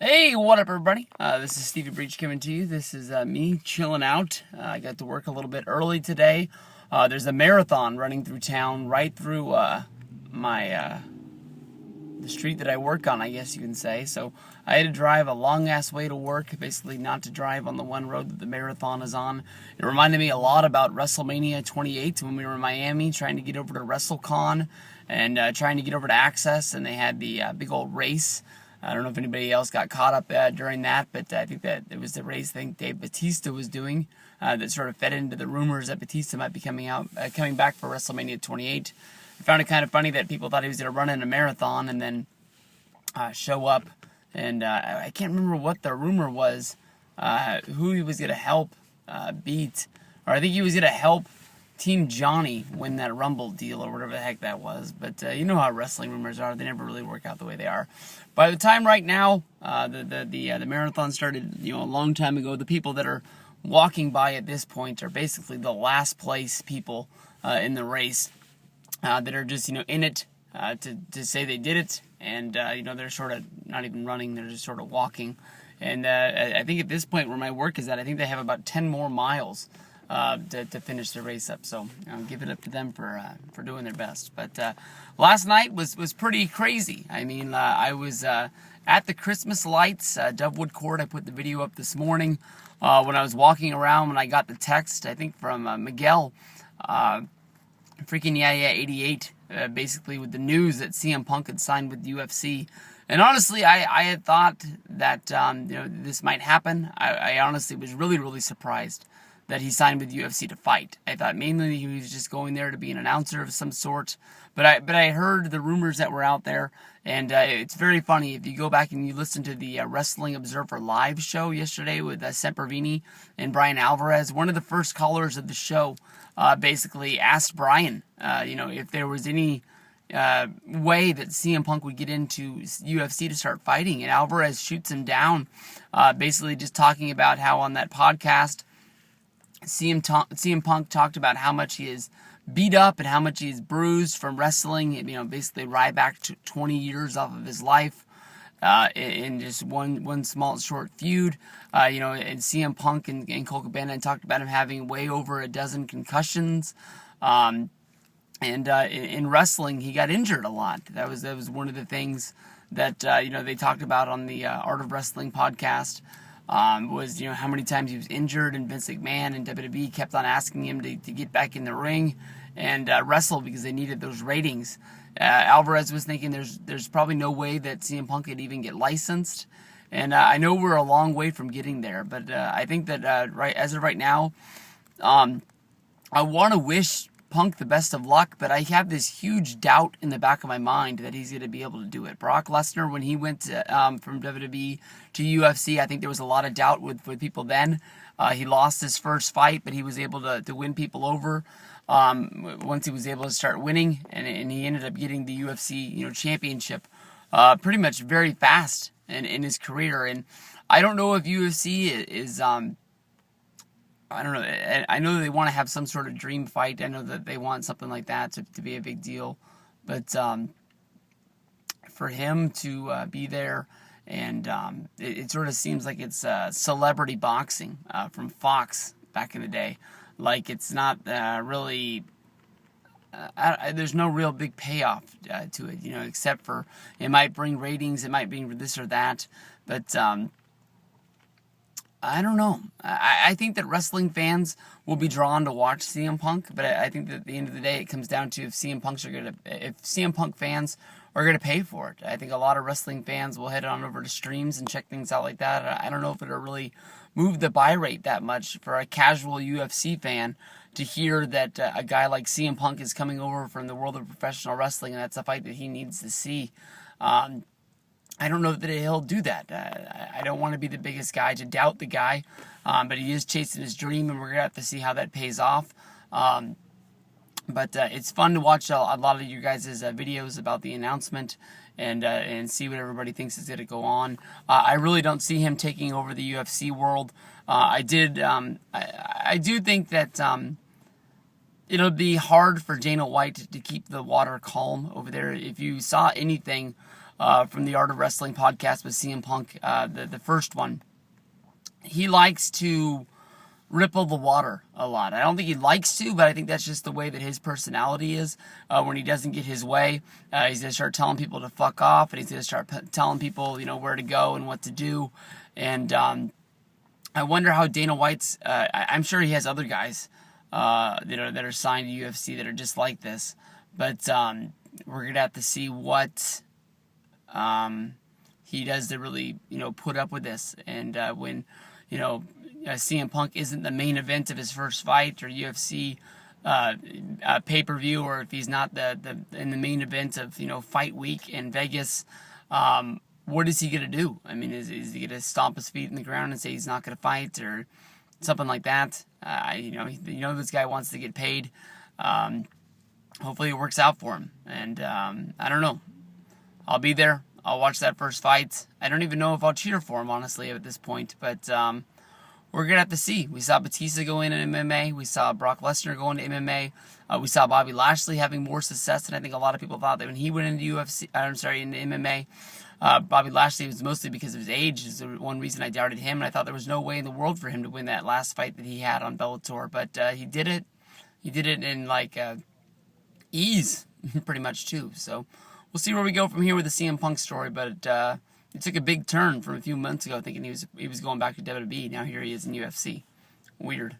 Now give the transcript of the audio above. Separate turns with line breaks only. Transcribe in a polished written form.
Hey, what up, everybody? This is Stevie Breach coming to you. This is me chilling out. I got to work a little bit early today. There's a marathon running through town, right through the street that I work on, I guess you can say. So I had to drive a long ass way to work, basically not to drive on the one road that the marathon is on. It reminded me a lot about WrestleMania 28 when we were in Miami trying to get over to WrestleCon and trying to get over to Access, and they had the big old race. I don't know if anybody else got caught up during that, but I think that it was the race thing Dave Bautista was doing that sort of fed into the rumors that Bautista might be coming back for WrestleMania 28. I found it kind of funny that people thought he was going to run in a marathon and then show up, and I can't remember what the rumor was, who he was going to help beat, or I think he was going to help Team Johnny win that Rumble deal or whatever the heck that was. But you know how wrestling rumors are; they never really work out the way they are. By the time right now, the marathon started, a long time ago. The people that are walking by at this point are basically the last place people in the race that are just in it to say they did it, and they're sort of not even running; they're just sort of walking. And I think at this point where my work is at, I think they have about 10 more miles to finish the race up. So give it up to them for doing their best. But last night was pretty crazy. I mean, I was at the Christmas lights, Dovewood Court. I put the video up this morning when I was walking around when I got the text, I think from Miguel, freaking 88, basically with the news that CM Punk had signed with UFC. And honestly, I had thought that this might happen. I honestly was really, really surprised that he signed with UFC to fight. I thought mainly he was just going there to be an announcer of some sort. But I heard the rumors that were out there, and it's very funny. If you go back and you listen to the Wrestling Observer Live show yesterday with Sempervini and Brian Alvarez, one of the first callers of the show basically asked Brian, if there was any way that CM Punk would get into UFC to start fighting, and Alvarez shoots him down, basically just talking about how on that podcast, CM Punk talked about how much he is beat up and how much he is bruised from wrestling. Basically right back to 20 years off of his life in just one small short feud. And CM Punk and Colt Cabana talked about him having way over a dozen concussions. And in wrestling, he got injured a lot. That was one of the things that they talked about on the Art of Wrestling podcast. Was how many times he was injured, and Vince McMahon and WWE kept on asking him to get back in the ring and wrestle because they needed those ratings. Alvarez was thinking there's probably no way that CM Punk could even get licensed, and I know we're a long way from getting there, but I think that as of right now, I want to wish Punk the best of luck, but I have this huge doubt in the back of my mind that he's going to be able to do it. Brock Lesnar, when he went from WWE to UFC, I think there was a lot of doubt with people then. He lost his first fight, but he was able to win people over once he was able to start winning, and he ended up getting the UFC championship pretty much very fast in his career. And I don't know if UFC is I don't know. I know they want to have some sort of dream fight. I know that they want something like that to be a big deal. But for him to be there, and it sort of seems like it's celebrity boxing from Fox back in the day. Like it's not really... there's no real big payoff to it, except for it might bring ratings, it might bring this or that. But... I don't know. I think that wrestling fans will be drawn to watch CM Punk, but I think that at the end of the day, it comes down to if CM Punk fans are gonna pay for it. I think a lot of wrestling fans will head on over to streams and check things out like that. I don't know if it'll really move the buy rate that much for a casual UFC fan to hear that a guy like CM Punk is coming over from the world of professional wrestling, and that's a fight that he needs to see. I don't know that he'll do that. I don't want to be the biggest guy to doubt the guy, but he is chasing his dream, and we're going to have to see how that pays off. But it's fun to watch a lot of you guys' videos about the announcement and see what everybody thinks is going to go on. I really don't see him taking over the UFC world. I do think that it'll be hard for Dana White to keep the water calm over there. If you saw anything from the Art of Wrestling podcast with CM Punk, the first one. He likes to ripple the water a lot. I don't think he likes to, but I think that's just the way that his personality is. When he doesn't get his way, he's going to start telling people to fuck off, and he's going to start telling people, where to go and what to do. And I wonder how Dana White's, I'm sure he has other guys that are signed to UFC that are just like this. But we're going to have to see what he does to really, put up with this. And when, CM Punk isn't the main event of his first fight or UFC pay-per-view, or if he's not in the main event of, fight week in Vegas, what is he going to do? I mean, is he going to stomp his feet in the ground and say he's not going to fight or something like that? This guy wants to get paid. Hopefully it works out for him. And I don't know. I'll be there. I'll watch that first fight. I don't even know if I'll cheer for him, honestly, at this point. But we're going to have to see. We saw Batista go in MMA. We saw Brock Lesnar go into MMA. We saw Bobby Lashley having more success than I think a lot of people thought that when he went into into MMA. Bobby Lashley was mostly because of his age. Is the one reason I doubted him, and I thought there was no way in the world for him to win that last fight that he had on Bellator. But he did it. He did it in ease, pretty much too. So we'll see where we go from here with the CM Punk story. But it took a big turn from a few months ago, thinking he was going back to WWE. Now here he is in UFC. Weird.